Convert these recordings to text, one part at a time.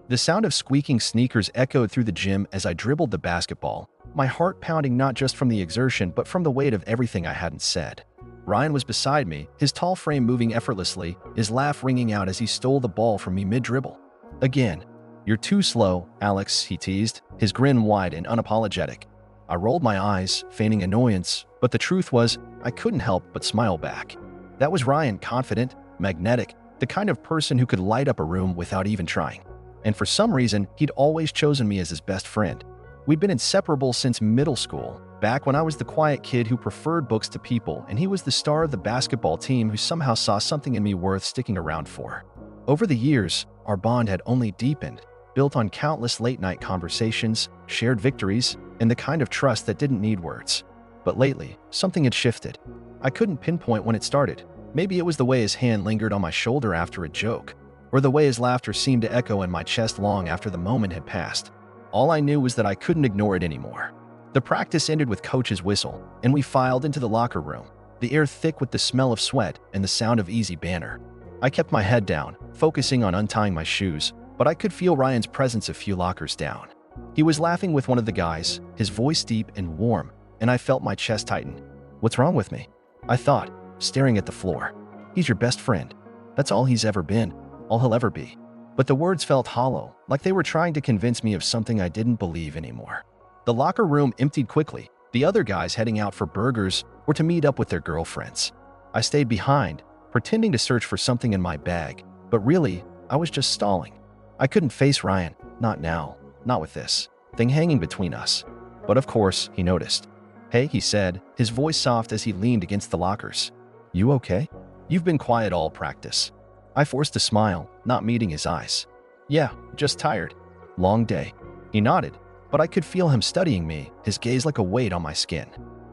The sound of squeaking sneakers echoed through the gym as I dribbled the basketball, my heart pounding not just from the exertion but from the weight of everything I hadn't said. Ryan was beside me, his tall frame moving effortlessly, his laugh ringing out as he stole the ball from me mid-dribble. Again. "You're too slow, Alex," he teased, his grin wide and unapologetic. I rolled my eyes, feigning annoyance, but the truth was, I couldn't help but smile back. That was Ryan, confident, magnetic, the kind of person who could light up a room without even trying. And for some reason, he'd always chosen me as his best friend. We'd been inseparable since middle school, back when I was the quiet kid who preferred books to people, and he was the star of the basketball team who somehow saw something in me worth sticking around for. Over the years, our bond had only deepened, built on countless late-night conversations, shared victories, and the kind of trust that didn't need words. But lately, something had shifted. I couldn't pinpoint when it started. Maybe it was the way his hand lingered on my shoulder after a joke, or the way his laughter seemed to echo in my chest long after the moment had passed. All I knew was that I couldn't ignore it anymore. The practice ended with Coach's whistle, and we filed into the locker room, the air thick with the smell of sweat and the sound of easy banter. I kept my head down, focusing on untying my shoes, but I could feel Ryan's presence a few lockers down. He was laughing with one of the guys, his voice deep and warm, and I felt my chest tighten. "What's wrong with me?" I thought, staring at the floor. "He's your best friend. That's all he's ever been, all he'll ever be." But the words felt hollow, like they were trying to convince me of something I didn't believe anymore. The locker room emptied quickly, the other guys heading out for burgers or to meet up with their girlfriends. I stayed behind, pretending to search for something in my bag, but really, I was just stalling. I couldn't face Ryan, not now, not with this thing hanging between us. But of course, he noticed. "Hey," he said, his voice soft as he leaned against the lockers. "You okay? You've been quiet all practice." I forced a smile, not meeting his eyes. "Yeah, just tired. Long day." He nodded, but I could feel him studying me, his gaze like a weight on my skin.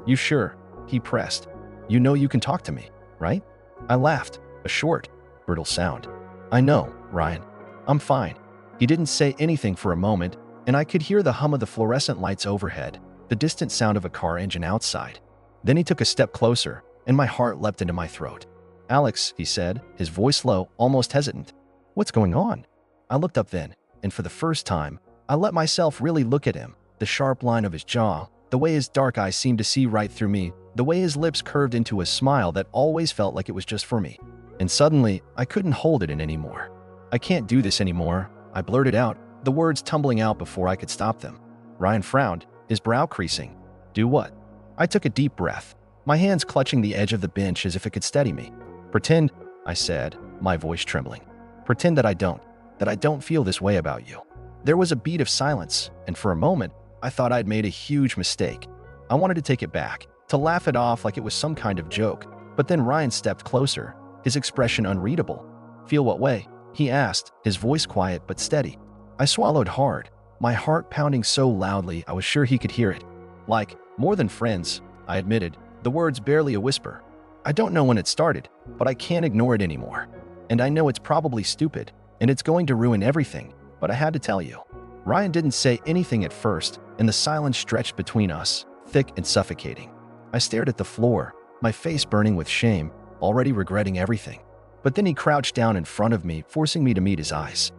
"You sure?" he pressed. "You know you can talk to me, right?" I laughed, a short, brittle sound. "I know, Ryan. I'm fine." He didn't say anything for a moment, and I could hear the hum of the fluorescent lights overhead, the distant sound of a car engine outside. Then he took a step closer, and my heart leapt into my throat. "Alex," he said, his voice low, almost hesitant. "What's going on?" I looked up then, and for the first time, I let myself really look at him, the sharp line of his jaw, the way his dark eyes seemed to see right through me, the way his lips curved into a smile that always felt like it was just for me. And suddenly, I couldn't hold it in anymore. "I can't do this anymore," I blurted out, the words tumbling out before I could stop them. Ryan frowned, his brow creasing. "Do what?" I took a deep breath, my hands clutching the edge of the bench as if it could steady me. "Pretend," I said, my voice trembling. "Pretend that I don't feel this way about you." There was a beat of silence, and for a moment, I thought I'd made a huge mistake. I wanted to take it back, to laugh it off like it was some kind of joke, but then Ryan stepped closer, his expression unreadable. "Feel what way?" he asked, his voice quiet but steady. I swallowed hard, my heart pounding so loudly I was sure he could hear it. "Like, more than friends," I admitted, the words barely a whisper. "I don't know when it started, but I can't ignore it anymore. And I know it's probably stupid, and it's going to ruin everything, but I had to tell you." Ryan didn't say anything at first, and the silence stretched between us, thick and suffocating. I stared at the floor, my face burning with shame, already regretting everything. But then he crouched down in front of me, forcing me to meet his eyes.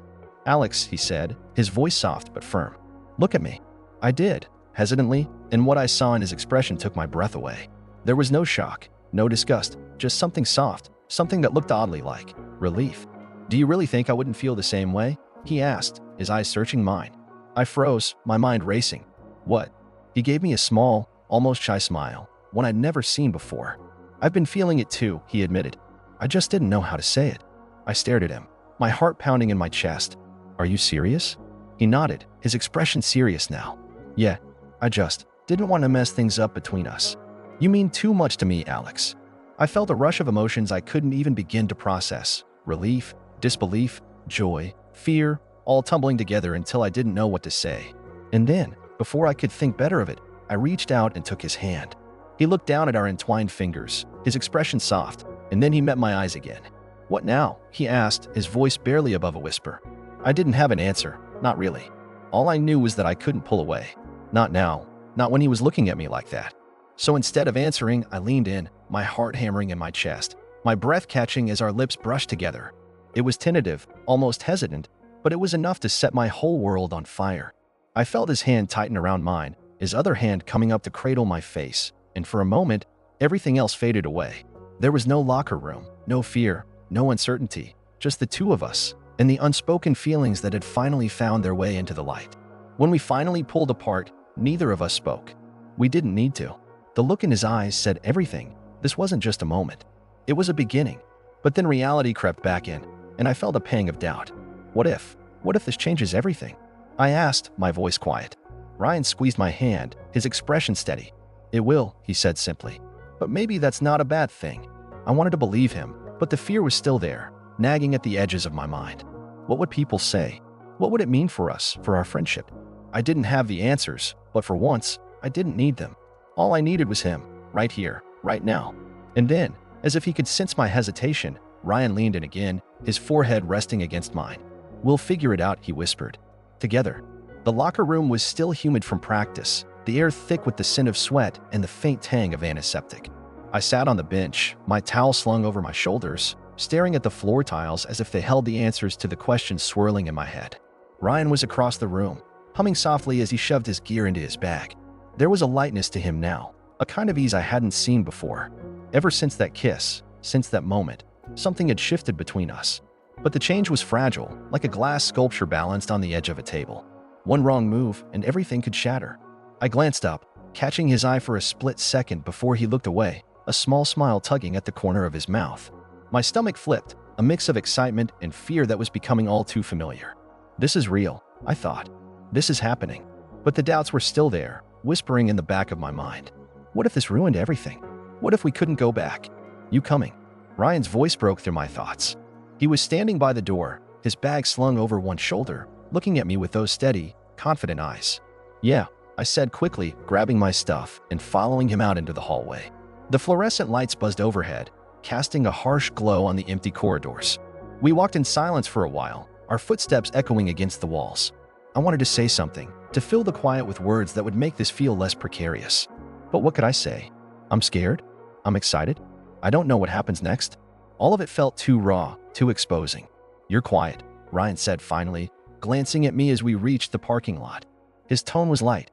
"Alex," he said, his voice soft but firm. "Look at me." I did, hesitantly, and what I saw in his expression took my breath away. There was no shock, no disgust, just something soft, something that looked oddly like relief. "Do you really think I wouldn't feel the same way?" he asked, his eyes searching mine. I froze, my mind racing. "What?" He gave me a small, almost shy smile, one I'd never seen before. "I've been feeling it too," he admitted. "I just didn't know how to say it." I stared at him, my heart pounding in my chest. "Are you serious?" He nodded, his expression serious now. "Yeah, I just didn't want to mess things up between us." "You mean too much to me, Alex." I felt a rush of emotions I couldn't even begin to process. Relief, disbelief, joy, fear, all tumbling together until I didn't know what to say. And then, before I could think better of it, I reached out and took his hand. He looked down at our entwined fingers, his expression soft, and then he met my eyes again. "What now?" he asked, his voice barely above a whisper. I didn't have an answer, not really. All I knew was that I couldn't pull away. Not now, not when he was looking at me like that. So instead of answering, I leaned in, my heart hammering in my chest, my breath catching as our lips brushed together. It was tentative, almost hesitant, but it was enough to set my whole world on fire. I felt his hand tighten around mine, his other hand coming up to cradle my face, and for a moment, everything else faded away. There was no locker room, no fear, no uncertainty, just the two of us, and the unspoken feelings that had finally found their way into the light. When we finally pulled apart, neither of us spoke. We didn't need to. The look in his eyes said everything. This wasn't just a moment. It was a beginning. But then reality crept back in, and I felt a pang of doubt. What if? What if this changes everything? I asked, my voice quiet. Ryan squeezed my hand, his expression steady. It will, he said simply. But maybe that's not a bad thing. I wanted to believe him, but the fear was still there, nagging at the edges of my mind. What would people say? What would it mean for us, for our friendship? I didn't have the answers, but for once, I didn't need them. All I needed was him, right here, right now. And then, as if he could sense my hesitation, Ryan leaned in again, his forehead resting against mine. We'll figure it out, he whispered. Together. The locker room was still humid from practice, the air thick with the scent of sweat and the faint tang of antiseptic. I sat on the bench, my towel slung over my shoulders, staring at the floor tiles as if they held the answers to the questions swirling in my head. Ryan was across the room, humming softly as he shoved his gear into his bag. There was a lightness to him now, a kind of ease I hadn't seen before. Ever since that kiss, since that moment, something had shifted between us. But the change was fragile, like a glass sculpture balanced on the edge of a table. One wrong move, and everything could shatter. I glanced up, catching his eye for a split second before he looked away, a small smile tugging at the corner of his mouth. My stomach flipped, a mix of excitement and fear that was becoming all too familiar. This is real, I thought. This is happening. But the doubts were still there, whispering in the back of my mind. What if this ruined everything? What if we couldn't go back? You coming? Ryan's voice broke through my thoughts. He was standing by the door, his bag slung over one shoulder, looking at me with those steady, confident eyes. Yeah, I said quickly, grabbing my stuff and following him out into the hallway. The fluorescent lights buzzed overhead, casting a harsh glow on the empty corridors. We walked in silence for a while, our footsteps echoing against the walls. I wanted to say something, to fill the quiet with words that would make this feel less precarious. But what could I say? I'm scared. I'm excited. I don't know what happens next. All of it felt too raw, too exposing. You're quiet, Ryan said finally, glancing at me as we reached the parking lot. His tone was light,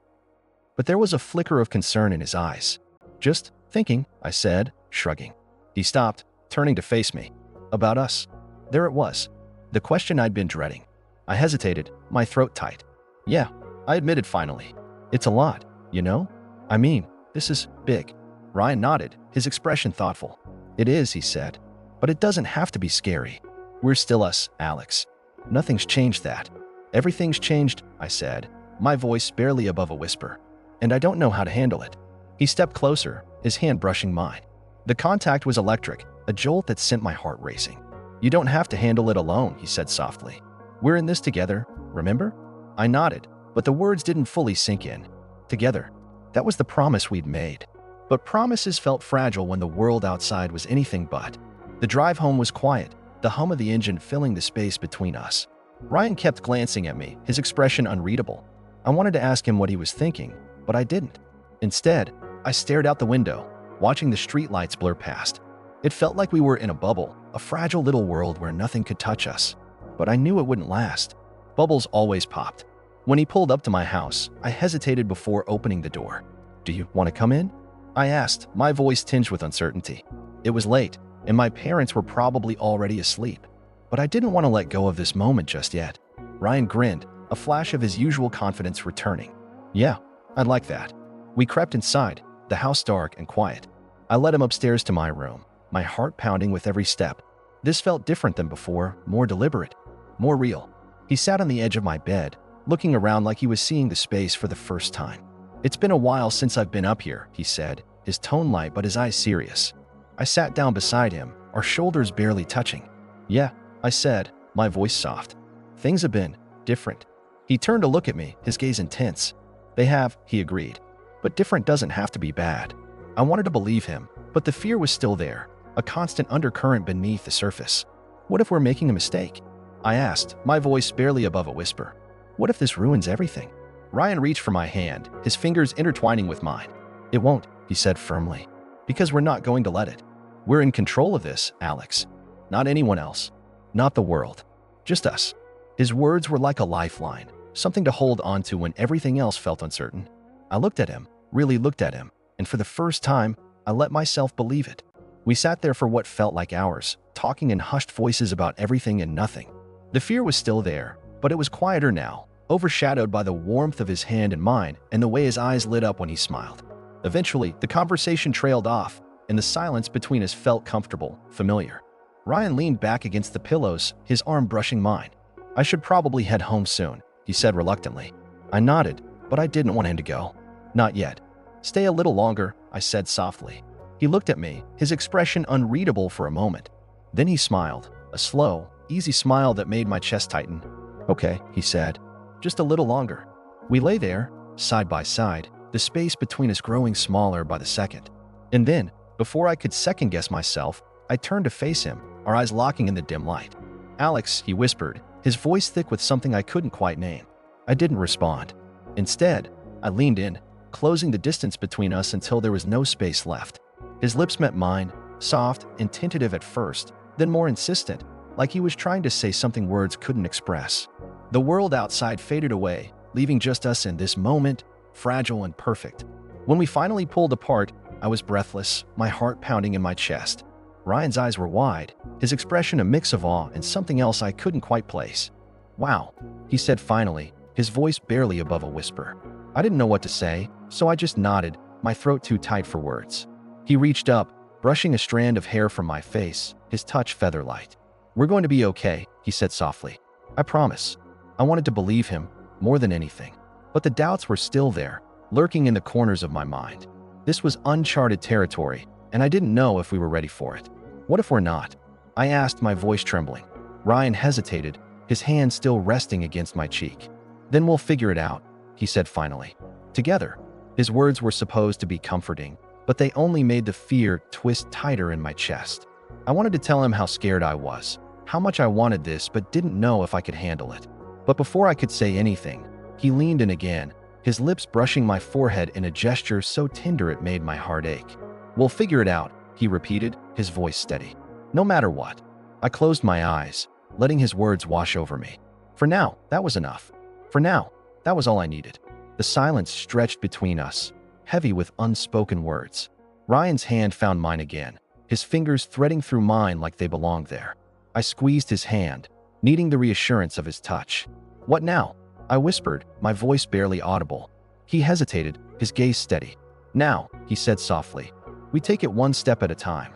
but there was a flicker of concern in his eyes. Just thinking, I said, shrugging. He stopped, turning to face me. About us. There it was. The question I'd been dreading. I hesitated, my throat tight. Yeah, I admitted finally. It's a lot, you know? I mean, this is big. Ryan nodded, his expression thoughtful. It is, he said. But it doesn't have to be scary. We're still us, Alex. Nothing's changed that. Everything's changed, I said, my voice barely above a whisper. And I don't know how to handle it. He stepped closer, his hand brushing mine. The contact was electric, a jolt that sent my heart racing. You don't have to handle it alone, he said softly. We're in this together, remember? I nodded, but the words didn't fully sink in. Together. That was the promise we'd made. But promises felt fragile when the world outside was anything but. The drive home was quiet, the hum of the engine filling the space between us. Ryan kept glancing at me, his expression unreadable. I wanted to ask him what he was thinking, but I didn't. Instead, I stared out the window, watching the streetlights blur past. It felt like we were in a bubble, a fragile little world where nothing could touch us. But I knew it wouldn't last. Bubbles always popped. When he pulled up to my house, I hesitated before opening the door. Do you want to come in? I asked, my voice tinged with uncertainty. It was late, and my parents were probably already asleep. But I didn't want to let go of this moment just yet. Ryan grinned, a flash of his usual confidence returning. Yeah, I'd like that. We crept inside, the house dark and quiet. I led him upstairs to my room, my heart pounding with every step. This felt different than before, more deliberate, more real. He sat on the edge of my bed, looking around like he was seeing the space for the first time. It's been a while since I've been up here, he said, his tone light but his eyes serious. I sat down beside him, our shoulders barely touching. Yeah, I said, my voice soft. Things have been different. He turned to look at me, his gaze intense. They have, he agreed. But different doesn't have to be bad. I wanted to believe him, but the fear was still there, a constant undercurrent beneath the surface. What if we're making a mistake? I asked, my voice barely above a whisper. What if this ruins everything? Ryan reached for my hand, his fingers intertwining with mine. It won't, he said firmly, because we're not going to let it. We're in control of this, Alex. Not anyone else. Not the world. Just us. His words were like a lifeline, something to hold onto when everything else felt uncertain. I looked at him, really looked at him, and for the first time, I let myself believe it. We sat there for what felt like hours, talking in hushed voices about everything and nothing. The fear was still there, but it was quieter now, overshadowed by the warmth of his hand in mine and the way his eyes lit up when he smiled. Eventually, the conversation trailed off, and the silence between us felt comfortable, familiar. Ryan leaned back against the pillows, his arm brushing mine. "I should probably head home soon," he said reluctantly. I nodded, but I didn't want him to go. "Not yet. Stay a little longer," I said softly. He looked at me, his expression unreadable for a moment. Then he smiled, a slow, easy smile that made my chest tighten. "Okay," he said. "Just a little longer." We lay there, side by side, the space between us growing smaller by the second. And then, before I could second-guess myself, I turned to face him, our eyes locking in the dim light. "Alex," he whispered, his voice thick with something I couldn't quite name. I didn't respond. Instead, I leaned in, closing the distance between us until there was no space left. His lips met mine, soft and tentative at first, then more insistent, like he was trying to say something words couldn't express. The world outside faded away, leaving just us in this moment, fragile and perfect. When we finally pulled apart, I was breathless, my heart pounding in my chest. Ryan's eyes were wide, his expression a mix of awe and something else I couldn't quite place. "Wow," he said finally, his voice barely above a whisper. I didn't know what to say, so I just nodded, my throat too tight for words. He reached up, brushing a strand of hair from my face, his touch feather-light. "We're going to be okay," he said softly. "I promise." I wanted to believe him, more than anything. But the doubts were still there, lurking in the corners of my mind. This was uncharted territory, and I didn't know if we were ready for it. "What if we're not?" I asked, my voice trembling. Ryan hesitated, his hand still resting against my cheek. "Then we'll figure it out," he said finally. "Together." His words were supposed to be comforting, but they only made the fear twist tighter in my chest. I wanted to tell him how scared I was, how much I wanted this but didn't know if I could handle it. But before I could say anything, he leaned in again, his lips brushing my forehead in a gesture so tender it made my heart ache. "We'll figure it out," he repeated, his voice steady. "No matter what." I closed my eyes, letting his words wash over me. For now, that was enough. For now, that was all I needed. The silence stretched between us, heavy with unspoken words. Ryan's hand found mine again, his fingers threading through mine like they belonged there. I squeezed his hand, needing the reassurance of his touch. "What now?" I whispered, my voice barely audible. He hesitated, his gaze steady. "Now," he said softly, "we take it one step at a time."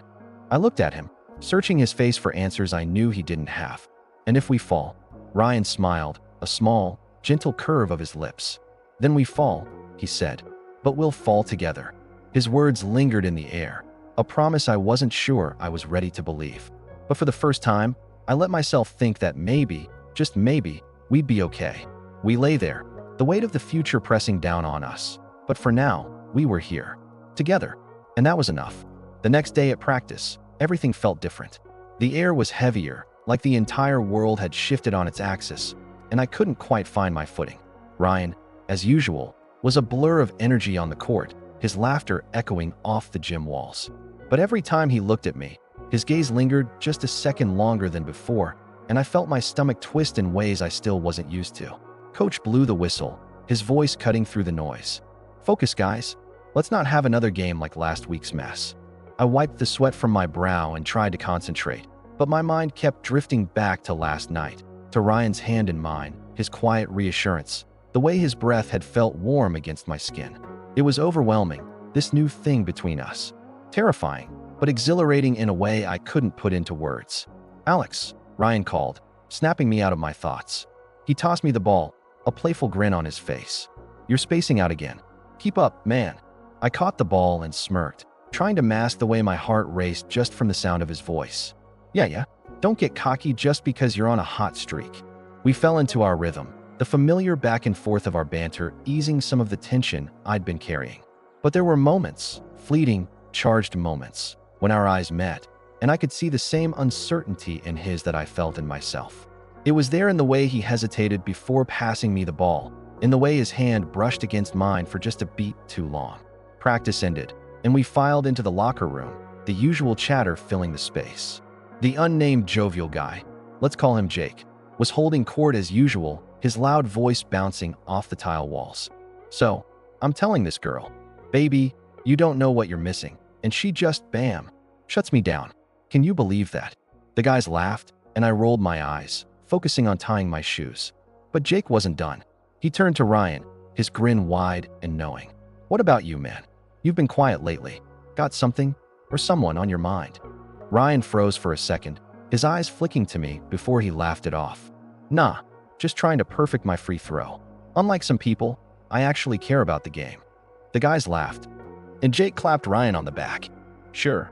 I looked at him, searching his face for answers I knew he didn't have. "And if we fall?" Ryan smiled, a small, gentle curve of his lips. "Then we fall," he said, "but we'll fall together." His words lingered in the air, a promise I wasn't sure I was ready to believe. But for the first time, I let myself think that maybe, just maybe, we'd be okay. We lay there, the weight of the future pressing down on us. But for now, we were here, together, and that was enough. The next day at practice, everything felt different. The air was heavier, like the entire world had shifted on its axis, and I couldn't quite find my footing. Ryan, as usual, was a blur of energy on the court, his laughter echoing off the gym walls. But every time he looked at me, his gaze lingered just a second longer than before, and I felt my stomach twist in ways I still wasn't used to. Coach blew the whistle, his voice cutting through the noise. "Focus, guys. Let's not have another game like last week's mess." I wiped the sweat from my brow and tried to concentrate, but my mind kept drifting back to last night, to Ryan's hand in mine, his quiet reassurance, the way his breath had felt warm against my skin. It was overwhelming, this new thing between us. Terrifying, but exhilarating in a way I couldn't put into words. "Alex," Ryan called, snapping me out of my thoughts. He tossed me the ball, a playful grin on his face. "You're spacing out again. Keep up, man." I caught the ball and smirked, trying to mask the way my heart raced just from the sound of his voice. Yeah. Don't get cocky just because you're on a hot streak." We fell into our rhythm, the familiar back and forth of our banter easing some of the tension I'd been carrying. But there were moments, fleeting, charged moments, when our eyes met, and I could see the same uncertainty in his that I felt in myself. It was there in the way he hesitated before passing me the ball, in the way his hand brushed against mine for just a beat too long. Practice ended, and we filed into the locker room, the usual chatter filling the space. The unnamed jovial guy, let's call him Jake, was holding court as usual, his loud voice bouncing off the tile walls. "So, I'm telling this girl, baby, you don't know what you're missing." And she just, bam, shuts me down. Can you believe that? The guys laughed, and I rolled my eyes, focusing on tying my shoes. But Jake wasn't done. He turned to Ryan, his grin wide and knowing. "What about you, man? You've been quiet lately. Got something or someone on your mind?" Ryan froze for a second, his eyes flicking to me before he laughed it off. "Nah, just trying to perfect my free throw. Unlike some people, I actually care about the game." The guys laughed, and Jake clapped Ryan on the back. Sure.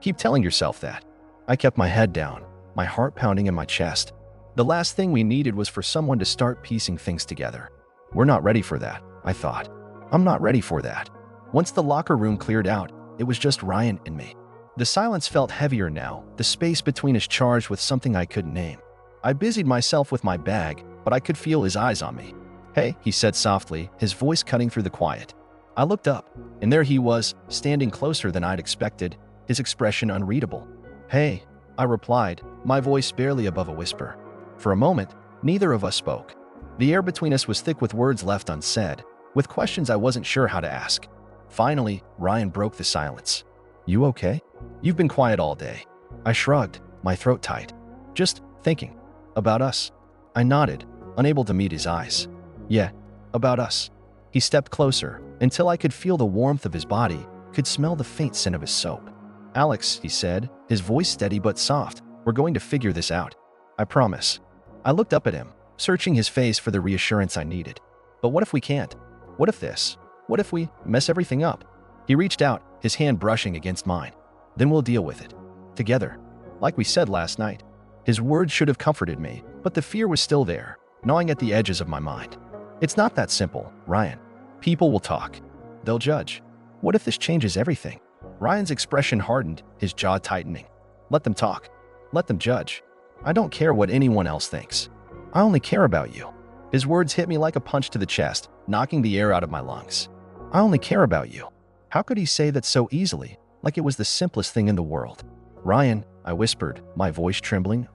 Keep telling yourself that." I kept my head down, my heart pounding in my chest. The last thing we needed was for someone to start piecing things together. We're not ready for that, I thought. I'm not ready for that. Once the locker room cleared out, it was just Ryan and me. The silence felt heavier now, the space between us charged with something I couldn't name. I busied myself with my bag, but I could feel his eyes on me. "Hey," he said softly, his voice cutting through the quiet. I looked up, and there he was, standing closer than I'd expected, his expression unreadable. "Hey," I replied, my voice barely above a whisper. For a moment, neither of us spoke. The air between us was thick with words left unsaid, with questions I wasn't sure how to ask. Finally, Ryan broke the silence. "You okay? You've been quiet all day." I shrugged, my throat tight. "Just thinking. About us." I nodded, unable to meet his eyes. "Yeah, about us." He stepped closer, until I could feel the warmth of his body, could smell the faint scent of his soap. "Alex," he said, his voice steady but soft, "we're going to figure this out. I promise." I looked up at him, searching his face for the reassurance I needed. "But what if we can't? What if this? What if we mess everything up?" He reached out, his hand brushing against mine. "Then we'll deal with it. Together. Like we said last night." His words should have comforted me, but the fear was still there, gnawing at the edges of my mind. "It's not that simple, Ryan. People will talk. They'll judge. What if this changes everything?" Ryan's expression hardened, his jaw tightening. "Let them talk. Let them judge. I don't care what anyone else thinks. I only care about you." His words hit me like a punch to the chest, knocking the air out of my lungs. "I only care about you." How could he say that so easily, like it was the simplest thing in the world? "Ryan," I whispered, my voice trembling.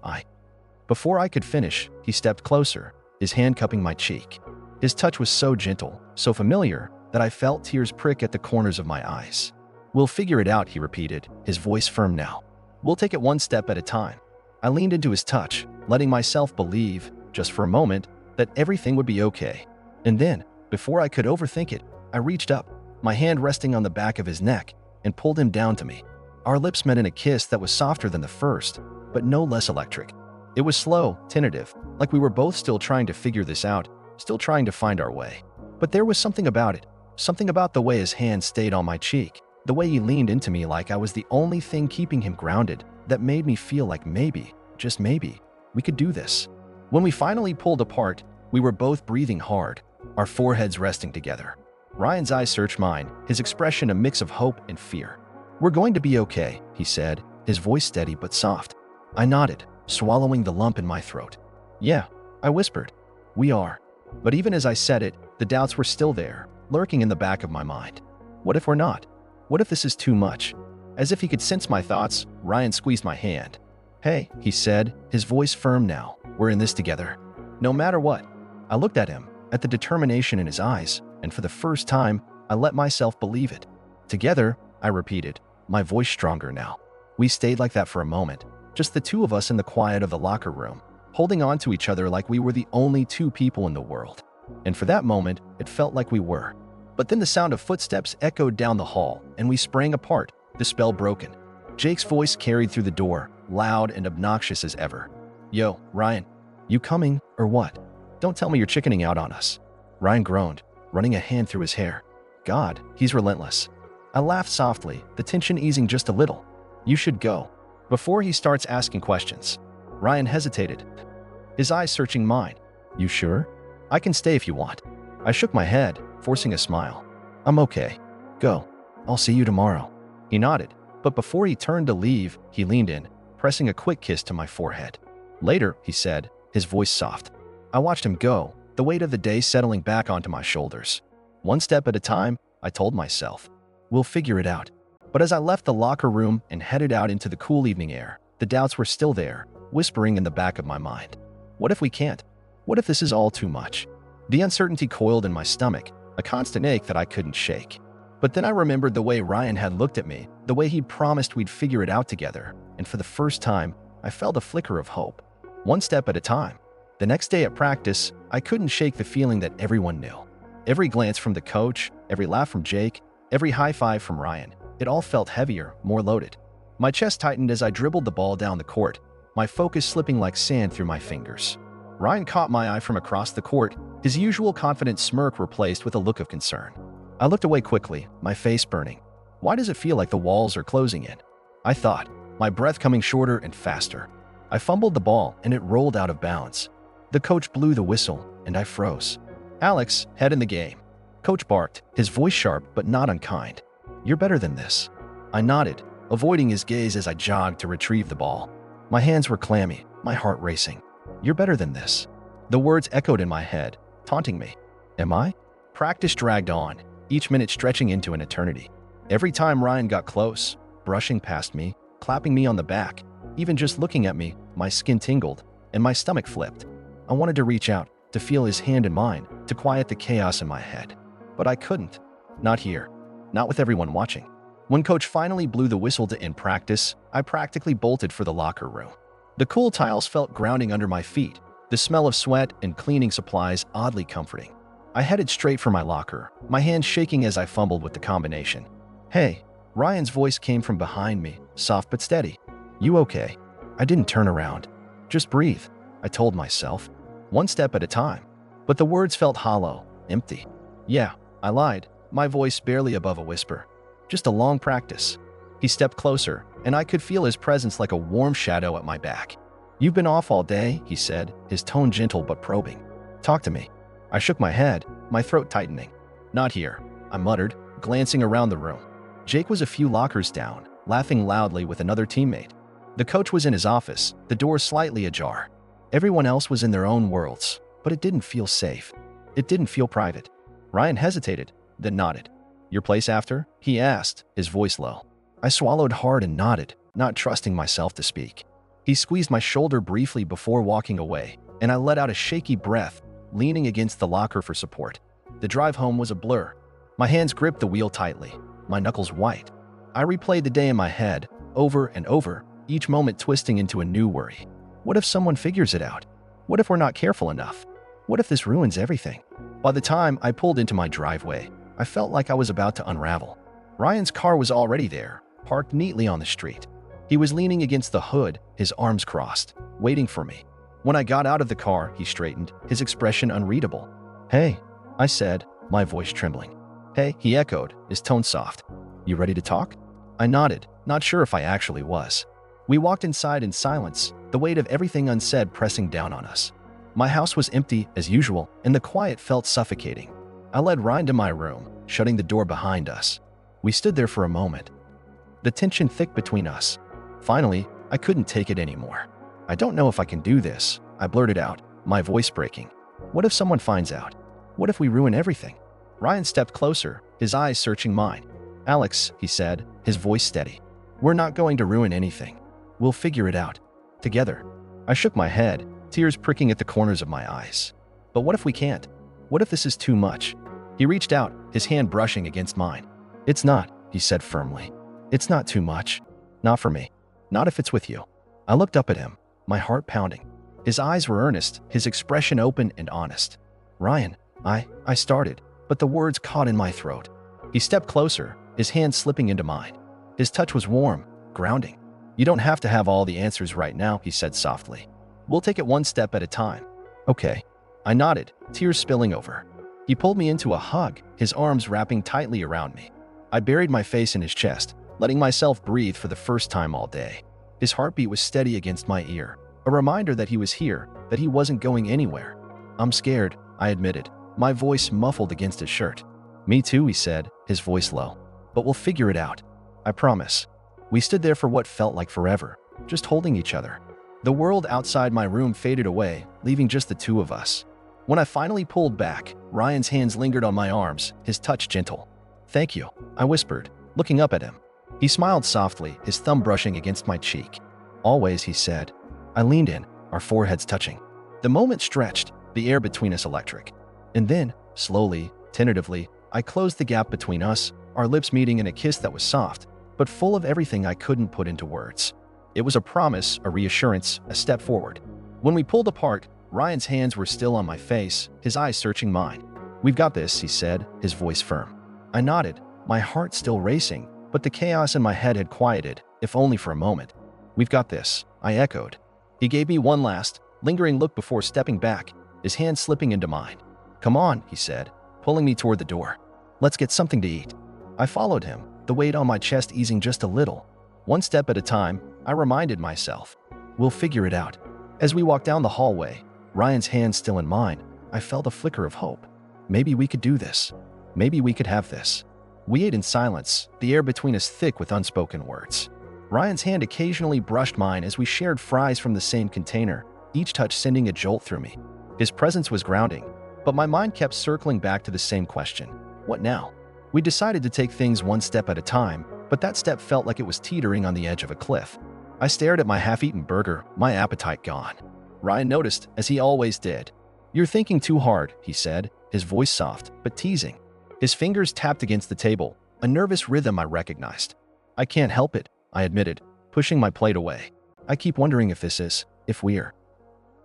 Before I could finish, he stepped closer, his hand cupping my cheek. His touch was so gentle, so familiar, that I felt tears prick at the corners of my eyes. "We'll figure it out," he repeated, his voice firm now. "We'll take it one step at a time." I leaned into his touch, letting myself believe, just for a moment, that everything would be okay. And then, before I could overthink it, I reached up, my hand resting on the back of his neck, and pulled him down to me. Our lips met in a kiss that was softer than the first, but no less electric. It was slow, tentative, like we were both still trying to figure this out, still trying to find our way. But there was something about it, something about the way his hand stayed on my cheek, the way he leaned into me like I was the only thing keeping him grounded, that made me feel like maybe, just maybe, we could do this. When we finally pulled apart, we were both breathing hard, our foreheads resting together. Ryan's eyes searched mine, his expression a mix of hope and fear. "We're going to be okay," he said, his voice steady but soft. I nodded, swallowing the lump in my throat. "Yeah," I whispered. "We are." But even as I said it, the doubts were still there, lurking in the back of my mind. What if we're not? What if this is too much? As if he could sense my thoughts, Ryan squeezed my hand. "Hey," he said, his voice firm now, "we're in this together. No matter what." I looked at him, at the determination in his eyes, and for the first time, I let myself believe it. "Together," I repeated, my voice stronger now. We stayed like that for a moment, just the two of us in the quiet of the locker room, holding on to each other like we were the only two people in the world. And for that moment, it felt like we were. But then the sound of footsteps echoed down the hall, and we sprang apart, the spell broken. Jake's voice carried through the door, loud and obnoxious as ever. "Yo, Ryan, you coming, or what? Don't tell me you're chickening out on us." Ryan groaned, running a hand through his hair. "God, he's relentless." I laughed softly, the tension easing just a little. "You should go." Before he starts asking questions. Ryan hesitated, his eyes searching mine. "You sure? I can stay if you want." I shook my head, forcing a smile. "I'm okay. Go. I'll see you tomorrow." He nodded, but before he turned to leave, he leaned in, pressing a quick kiss to my forehead. "Later," he said, his voice soft. I watched him go, the weight of the day settling back onto my shoulders. One step at a time, I told myself. We'll figure it out. But as I left the locker room and headed out into the cool evening air, the doubts were still there, whispering in the back of my mind. What if we can't? What if this is all too much? The uncertainty coiled in my stomach, a constant ache that I couldn't shake. But then I remembered the way Ryan had looked at me, the way he'd promised we'd figure it out together, and for the first time, I felt a flicker of hope. One step at a time. The next day at practice, I couldn't shake the feeling that everyone knew. Every glance from the coach, every laugh from Jake, every high five from Ryan, it all felt heavier, more loaded. My chest tightened as I dribbled the ball down the court, my focus slipping like sand through my fingers. Ryan caught my eye from across the court, his usual confident smirk replaced with a look of concern. I looked away quickly, my face burning. Why does it feel like the walls are closing in? I thought, my breath coming shorter and faster. I fumbled the ball and it rolled out of bounds. The coach blew the whistle and I froze. Alex, head in the game. Coach barked, his voice sharp but not unkind. You're better than this. I nodded, avoiding his gaze as I jogged to retrieve the ball. My hands were clammy, my heart racing. You're better than this. The words echoed in my head, taunting me. Am I? Practice dragged on, each minute stretching into an eternity. Every time Ryan got close, brushing past me, clapping me on the back, even just looking at me, my skin tingled and my stomach flipped. I wanted to reach out, to feel his hand in mine, to quiet the chaos in my head. But I couldn't. Not here. Not with everyone watching. When coach finally blew the whistle to end practice, I practically bolted for the locker room. The cool tiles felt grounding under my feet, the smell of sweat and cleaning supplies oddly comforting. I headed straight for my locker, my hands shaking as I fumbled with the combination. Hey, Ryan's voice came from behind me, soft but steady. You okay? I didn't turn around. Just breathe, I told myself, one step at a time. But the words felt hollow, empty. Yeah, I lied, my voice barely above a whisper. Just a long practice. He stepped closer, and I could feel his presence like a warm shadow at my back. You've been off all day, he said, his tone gentle but probing. Talk to me. I shook my head, my throat tightening. Not here, I muttered, glancing around the room. Jake was a few lockers down, laughing loudly with another teammate. The coach was in his office, the door slightly ajar. Everyone else was in their own worlds, but it didn't feel safe. It didn't feel private. Ryan hesitated, then nodded. Your place after? He asked, his voice low. I swallowed hard and nodded, not trusting myself to speak. He squeezed my shoulder briefly before walking away, and I let out a shaky breath, leaning against the locker for support. The drive home was a blur. My hands gripped the wheel tightly, my knuckles white. I replayed the day in my head, over and over, each moment twisting into a new worry. What if someone figures it out? What if we're not careful enough? What if this ruins everything? By the time I pulled into my driveway, I felt like I was about to unravel. Ryan's car was already there, parked neatly on the street. He was leaning against the hood, his arms crossed, waiting for me. When I got out of the car, he straightened, his expression unreadable. Hey, I said, my voice trembling. Hey, he echoed, his tone soft. You ready to talk? I nodded, not sure if I actually was. We walked inside in silence, the weight of everything unsaid pressing down on us. My house was empty, as usual, and the quiet felt suffocating. I led Ryan to my room, shutting the door behind us. We stood there for a moment, the tension thick between us. Finally, I couldn't take it anymore. I don't know if I can do this, I blurted out, my voice breaking. What if someone finds out? What if we ruin everything? Ryan stepped closer, his eyes searching mine. Alex, he said, his voice steady. We're not going to ruin anything. We'll figure it out. Together. I shook my head, tears pricking at the corners of my eyes. But what if we can't? What if this is too much? He reached out, his hand brushing against mine. It's not, he said firmly. It's not too much. Not for me. Not if it's with you. I looked up at him, my heart pounding. His eyes were earnest, his expression open and honest. Ryan, I started, but the words caught in my throat. He stepped closer, his hand slipping into mine. His touch was warm, grounding. You don't have to have all the answers right now, he said softly. We'll take it one step at a time. Okay. I nodded, tears spilling over. He pulled me into a hug, his arms wrapping tightly around me. I buried my face in his chest, letting myself breathe for the first time all day. His heartbeat was steady against my ear, a reminder that he was here, that he wasn't going anywhere. I'm scared, I admitted, my voice muffled against his shirt. Me too, he said, his voice low. But we'll figure it out. I promise. We stood there for what felt like forever, just holding each other. The world outside my room faded away, leaving just the two of us. When I finally pulled back, Ryan's hands lingered on my arms, his touch gentle. Thank you, I whispered, looking up at him. He smiled softly, his thumb brushing against my cheek. Always, he said. I leaned in, our foreheads touching. The moment stretched, the air between us electric. And then, slowly, tentatively, I closed the gap between us, our lips meeting in a kiss that was soft, but full of everything I couldn't put into words. It was a promise, a reassurance, a step forward. When we pulled apart, Ryan's hands were still on my face, his eyes searching mine. "We've got this," he said, his voice firm. I nodded, my heart still racing, but the chaos in my head had quieted, if only for a moment. "We've got this," I echoed. He gave me one last, lingering look before stepping back, his hand slipping into mine. "Come on," he said, pulling me toward the door. "Let's get something to eat." I followed him, the weight on my chest easing just a little. One step at a time, I reminded myself, "We'll figure it out." As we walked down the hallway, Ryan's hand still in mine, I felt a flicker of hope. Maybe we could do this. Maybe we could have this. We ate in silence, the air between us thick with unspoken words. Ryan's hand occasionally brushed mine as we shared fries from the same container, each touch sending a jolt through me. His presence was grounding, but my mind kept circling back to the same question. What now? We decided to take things one step at a time, but that step felt like it was teetering on the edge of a cliff. I stared at my half-eaten burger, my appetite gone. Ryan noticed, as he always did. "You're thinking too hard," he said, his voice soft, but teasing. His fingers tapped against the table, a nervous rhythm I recognized. "I can't help it," I admitted, pushing my plate away. "I keep wondering if we're."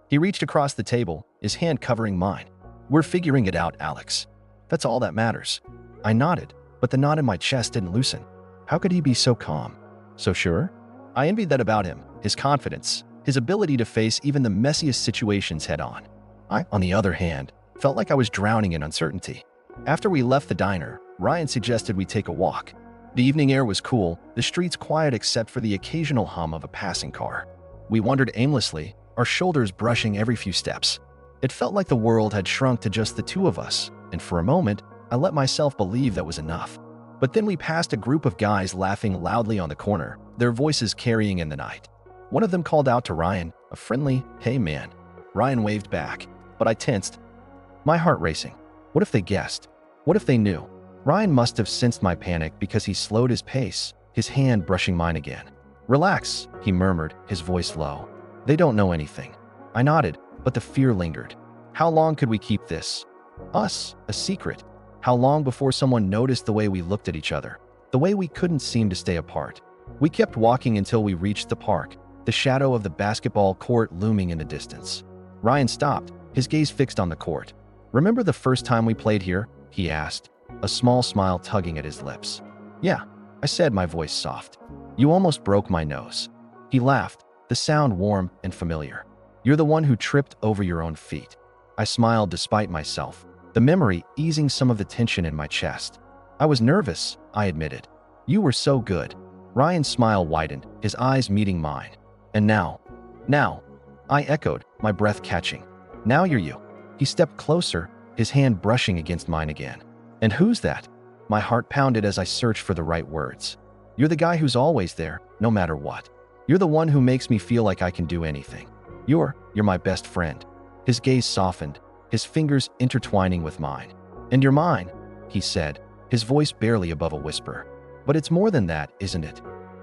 He reached across the table, his hand covering mine. "We're figuring it out, Alex. That's all that matters." I nodded, but the knot in my chest didn't loosen. How could he be so calm? So sure? I envied that about him, his confidence, his ability to face even the messiest situations head on. I, on the other hand, felt like I was drowning in uncertainty. After we left the diner, Ryan suggested we take a walk. The evening air was cool, the streets quiet except for the occasional hum of a passing car. We wandered aimlessly, our shoulders brushing every few steps. It felt like the world had shrunk to just the two of us, and for a moment, I let myself believe that was enough. But then we passed a group of guys laughing loudly on the corner, their voices carrying in the night. One of them called out to Ryan, a friendly, "Hey man." Ryan waved back, but I tensed, my heart racing. What if they guessed? What if they knew? Ryan must have sensed my panic because he slowed his pace, his hand brushing mine again. "Relax," he murmured, his voice low. "They don't know anything." I nodded, but the fear lingered. How long could we keep this? Us, a secret? How long before someone noticed the way we looked at each other? The way we couldn't seem to stay apart? We kept walking until we reached the park, the shadow of the basketball court looming in the distance. Ryan stopped, his gaze fixed on the court. "Remember the first time we played here?" he asked, a small smile tugging at his lips. "Yeah," I said, my voice soft. "You almost broke my nose." He laughed, the sound warm and familiar. "You're the one who tripped over your own feet." I smiled despite myself, the memory easing some of the tension in my chest. "I was nervous," I admitted. "You were so good." Ryan's smile widened, his eyes meeting mine. "And now?" "Now," I echoed, my breath catching. "Now you're you." He stepped closer, his hand brushing against mine again. "And who's that?" My heart pounded as I searched for the right words. "You're the guy who's always there, no matter what. You're the one who makes me feel like I can do anything. You're my best friend." His gaze softened, his fingers intertwining with mine. "And you're mine," he said, his voice barely above a whisper. "But it's more than that, isn't it?"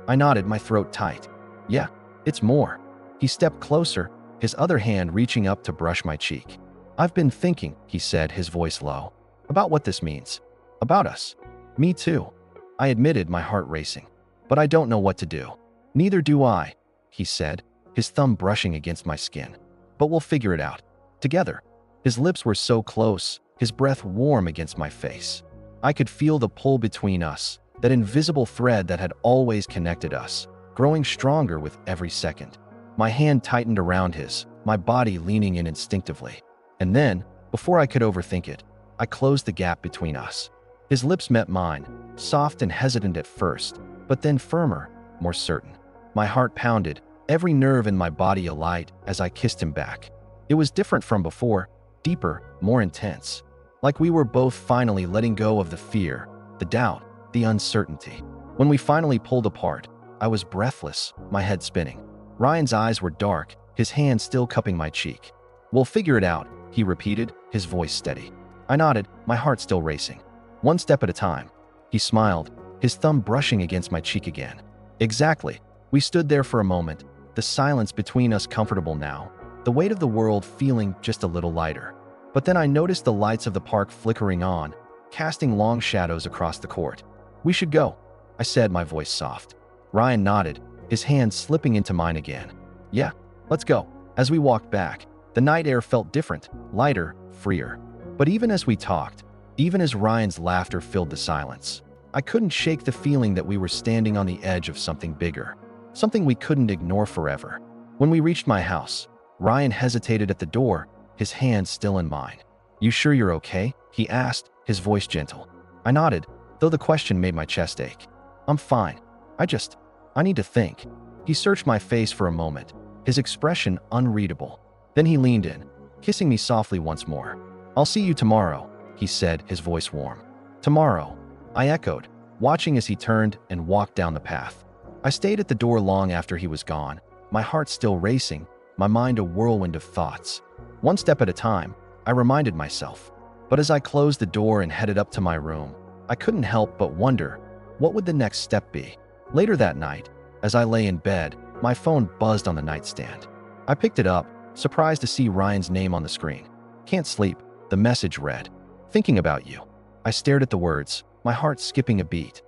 I nodded, my throat tight. "Yeah, it's more." He stepped closer, his other hand reaching up to brush my cheek. "I've been thinking," he said, his voice low, "about what this means. About us." "Me too," I admitted, my heart racing. "But I don't know what to do." "Neither do I," he said, his thumb brushing against my skin. "But we'll figure it out. Together." His lips were so close, his breath warm against my face. I could feel the pull between us, that invisible thread that had always connected us, growing stronger with every second. My hand tightened around his, my body leaning in instinctively. And then, before I could overthink it, I closed the gap between us. His lips met mine, soft and hesitant at first, but then firmer, more certain. My heart pounded, every nerve in my body alight as I kissed him back. It was different from before, deeper, more intense. Like we were both finally letting go of the fear, the doubt, the uncertainty. When we finally pulled apart, I was breathless, my head spinning. Ryan's eyes were dark, his hand still cupping my cheek. "We'll figure it out," he repeated, his voice steady. I nodded, my heart still racing. "One step at a time." He smiled, his thumb brushing against my cheek again. "Exactly." We stood there for a moment, the silence between us comfortable now, the weight of the world feeling just a little lighter. But then I noticed the lights of the park flickering on, casting long shadows across the court. "We should go," I said, my voice soft. Ryan nodded, his hand slipping into mine again. "Yeah, let's go." As we walked back, the night air felt different, lighter, freer. But even as we talked, even as Ryan's laughter filled the silence, I couldn't shake the feeling that we were standing on the edge of something bigger, something we couldn't ignore forever. When we reached my house, Ryan hesitated at the door, his hand still in mine. "You sure you're okay?" he asked, his voice gentle. I nodded, though the question made my chest ache. "I'm fine. I need to think." He searched my face for a moment, his expression unreadable. Then he leaned in, kissing me softly once more. "I'll see you tomorrow," he said, his voice warm. "Tomorrow," I echoed, watching as he turned and walked down the path. I stayed at the door long after he was gone, my heart still racing, my mind a whirlwind of thoughts. One step at a time, I reminded myself. But as I closed the door and headed up to my room, I couldn't help but wonder, what would the next step be? Later that night, as I lay in bed, my phone buzzed on the nightstand. I picked it up, surprised to see Ryan's name on the screen. "Can't sleep," the message read. "Thinking about you." I stared at the words, my heart skipping a beat.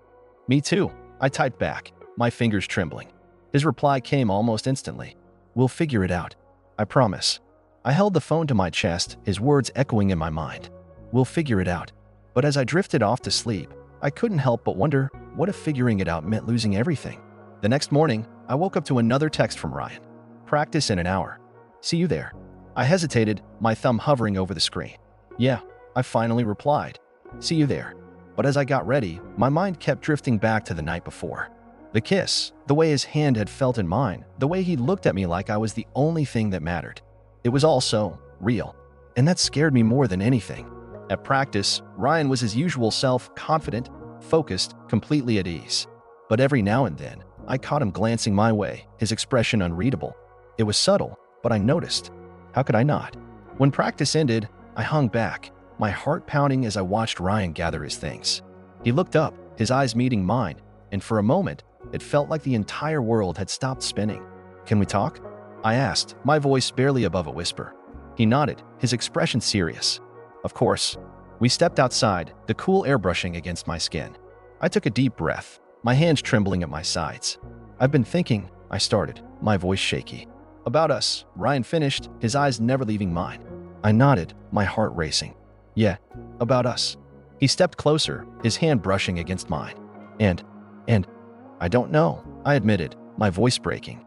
"Me too," I typed back, my fingers trembling. His reply came almost instantly. "We'll figure it out. I promise." I held the phone to my chest, his words echoing in my mind. "We'll figure it out." But as I drifted off to sleep, I couldn't help but wonder, what if figuring it out meant losing everything? The next morning, I woke up to another text from Ryan. "Practice in an hour. See you there." I hesitated, my thumb hovering over the screen. "Yeah," I finally replied. "See you there." But as I got ready, my mind kept drifting back to the night before. The kiss, the way his hand had felt in mine, the way he looked at me like I was the only thing that mattered. It was all so real, and that scared me more than anything. At practice, Ryan was his usual self, confident, focused, completely at ease. But every now and then, I caught him glancing my way, his expression unreadable. It was subtle, but I noticed. How could I not? When practice ended, I hung back, my heart pounding as I watched Ryan gather his things. He looked up, his eyes meeting mine, and for a moment, it felt like the entire world had stopped spinning. "Can we talk?" I asked, my voice barely above a whisper. He nodded, his expression serious. "Of course." We stepped outside, the cool air brushing against my skin. I took a deep breath, my hands trembling at my sides. "I've been thinking," I started, my voice shaky. "About us," Ryan finished, his eyes never leaving mine. I nodded, my heart racing. "Yeah, about us." He stepped closer, his hand brushing against mine. And, I don't know," I admitted, my voice breaking.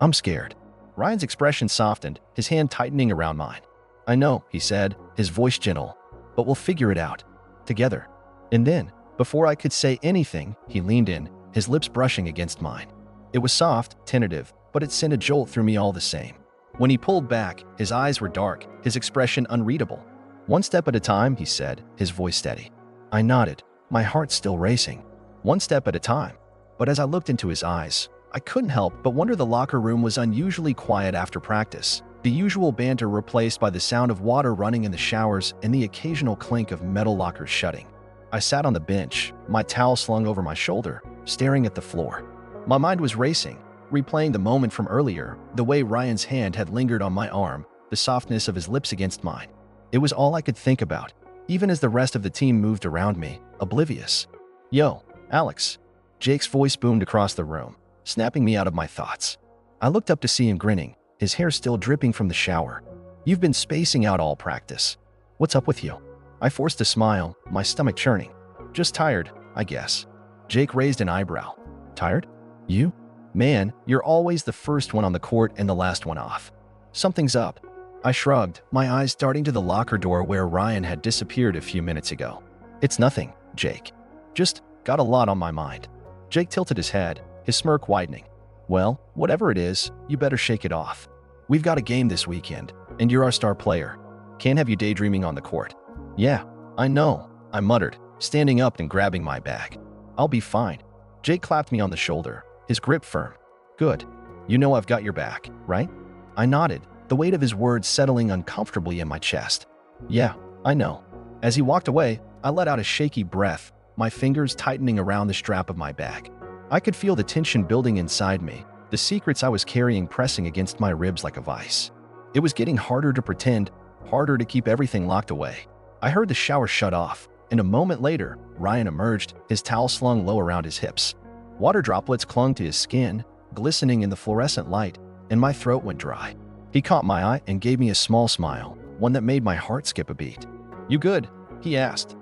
I'm scared." Ryan's expression softened, his hand tightening around mine. "I know," he said, his voice gentle, "but we'll figure it out. Together." And then, before I could say anything, he leaned in, his lips brushing against mine. It was soft, tentative, but it sent a jolt through me all the same. When he pulled back, his eyes were dark, his expression unreadable. "One step at a time," he said, his voice steady. I nodded, my heart still racing. One step at a time. But as I looked into his eyes, I couldn't help but wonder. The locker room was unusually quiet after practice, the usual banter replaced by the sound of water running in the showers and the occasional clink of metal lockers shutting. I sat on the bench, my towel slung over my shoulder, staring at the floor. My mind was racing, replaying the moment from earlier, the way Ryan's hand had lingered on my arm, the softness of his lips against mine. It was all I could think about, even as the rest of the team moved around me, oblivious. "Yo, Alex." Jake's voice boomed across the room, snapping me out of my thoughts. I looked up to see him grinning, his hair still dripping from the shower. "You've been spacing out all practice. What's up with you?" I forced a smile, my stomach churning. "Just tired, I guess." Jake raised an eyebrow. "Tired? You? Man, you're always the first one on the court and the last one off. Something's up." I shrugged, my eyes darting to the locker door where Ryan had disappeared a few minutes ago. "It's nothing, Jake. Just got a lot on my mind." Jake tilted his head, his smirk widening. "Well, whatever it is, you better shake it off. We've got a game this weekend, and you're our star player. Can't have you daydreaming on the court." "Yeah, I know," I muttered, standing up and grabbing my bag. "I'll be fine." Jake clapped me on the shoulder, his grip firm. "Good. You know I've got your back, right?" I nodded, the weight of his words settling uncomfortably in my chest. "Yeah, I know." As he walked away, I let out a shaky breath, my fingers tightening around the strap of my bag. I could feel the tension building inside me, the secrets I was carrying pressing against my ribs like a vice. It was getting harder to pretend, harder to keep everything locked away. I heard the shower shut off, and a moment later, Ryan emerged, his towel slung low around his hips. Water droplets clung to his skin, glistening in the fluorescent light, and my throat went dry. He caught my eye and gave me a small smile, one that made my heart skip a beat. "You good?" he asked,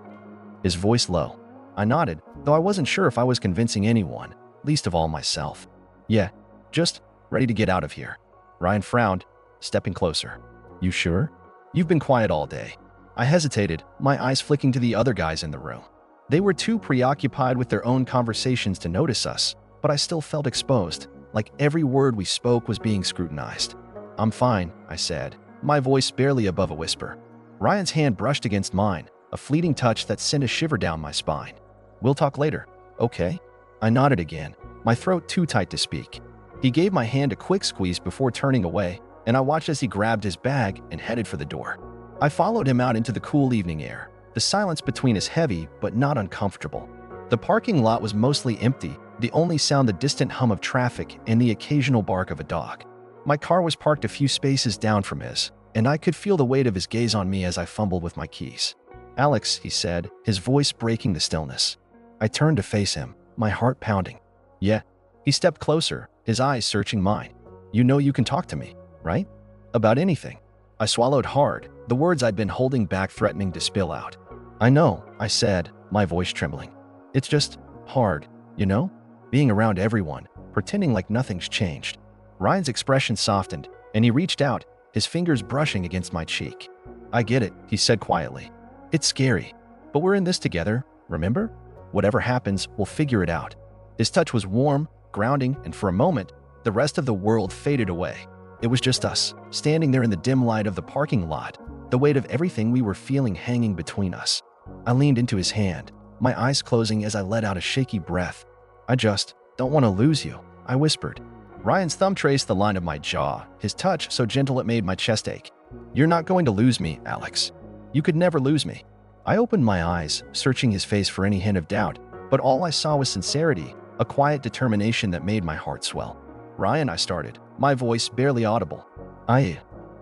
his voice low. I nodded, though I wasn't sure if I was convincing anyone, least of all myself. "Yeah, just ready to get out of here." Ryan frowned, stepping closer. "You sure? You've been quiet all day." I hesitated, my eyes flicking to the other guys in the room. They were too preoccupied with their own conversations to notice us, but I still felt exposed, like every word we spoke was being scrutinized. "I'm fine," I said, my voice barely above a whisper. Ryan's hand brushed against mine, a fleeting touch that sent a shiver down my spine. "We'll talk later, okay?" I nodded again, my throat too tight to speak. He gave my hand a quick squeeze before turning away, and I watched as he grabbed his bag and headed for the door. I followed him out into the cool evening air. The silence between us heavy but not uncomfortable. The parking lot was mostly empty, the only sound the distant hum of traffic and the occasional bark of a dog. My car was parked a few spaces down from his, and I could feel the weight of his gaze on me as I fumbled with my keys. "Alex," he said, his voice breaking the stillness. I turned to face him, my heart pounding. "Yeah." He stepped closer, his eyes searching mine. "You know you can talk to me, right? About anything." I swallowed hard, the words I'd been holding back threatening to spill out. "I know," I said, my voice trembling. "It's just hard, you know? Being around everyone, pretending like nothing's changed." Ryan's expression softened, and he reached out, his fingers brushing against my cheek. "I get it," he said quietly. "It's scary, but we're in this together, remember? Whatever happens, we'll figure it out." His touch was warm, grounding, and for a moment, the rest of the world faded away. It was just us, standing there in the dim light of the parking lot, the weight of everything we were feeling hanging between us. I leaned into his hand, my eyes closing as I let out a shaky breath. "I just don't want to lose you," I whispered. Ryan's thumb traced the line of my jaw, his touch so gentle it made my chest ache. "You're not going to lose me, Alex. You could never lose me." I opened my eyes, searching his face for any hint of doubt, but all I saw was sincerity, a quiet determination that made my heart swell. "Ryan," I started, my voice barely audible.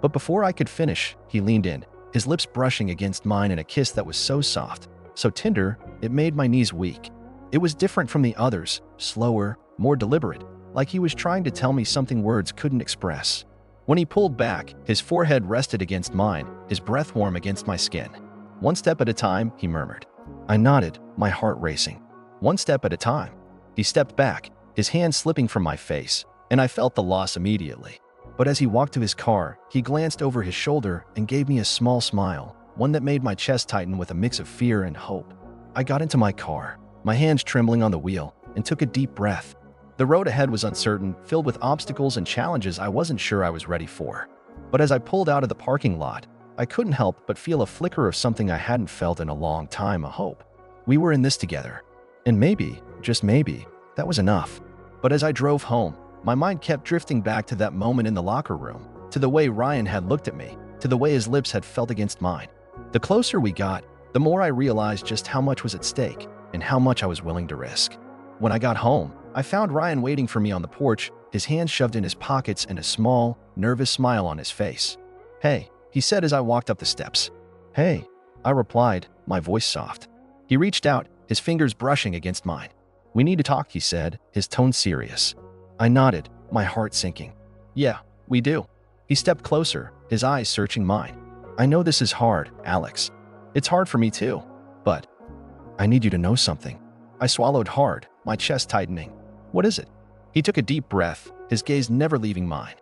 But before I could finish, he leaned in, his lips brushing against mine in a kiss that was so soft, so tender, it made my knees weak. It was different from the others, slower, more deliberate, like he was trying to tell me something words couldn't express. When he pulled back, his forehead rested against mine, his breath warm against my skin. "One step at a time," he murmured. I nodded, my heart racing. "One step at a time." He stepped back, his hand slipping from my face, and I felt the loss immediately. But as he walked to his car, he glanced over his shoulder and gave me a small smile, one that made my chest tighten with a mix of fear and hope. I got into my car, my hands trembling on the wheel, and took a deep breath. The road ahead was uncertain, filled with obstacles and challenges I wasn't sure I was ready for. But as I pulled out of the parking lot, I couldn't help but feel a flicker of something I hadn't felt in a long time, a hope. We were in this together. And maybe, just maybe, that was enough. But as I drove home, my mind kept drifting back to that moment in the locker room, to the way Ryan had looked at me, to the way his lips had felt against mine. The closer we got, the more I realized just how much was at stake and how much I was willing to risk. When I got home, I found Ryan waiting for me on the porch, his hands shoved in his pockets and a small, nervous smile on his face. "Hey," he said as I walked up the steps. "Hey," I replied, my voice soft. He reached out, his fingers brushing against mine. "We need to talk," he said, his tone serious. I nodded, my heart sinking. "Yeah, we do." He stepped closer, his eyes searching mine. "I know this is hard, Alex. It's hard for me too. But I need you to know something." I swallowed hard, my chest tightening. "What is it?" He took a deep breath, his gaze never leaving mine.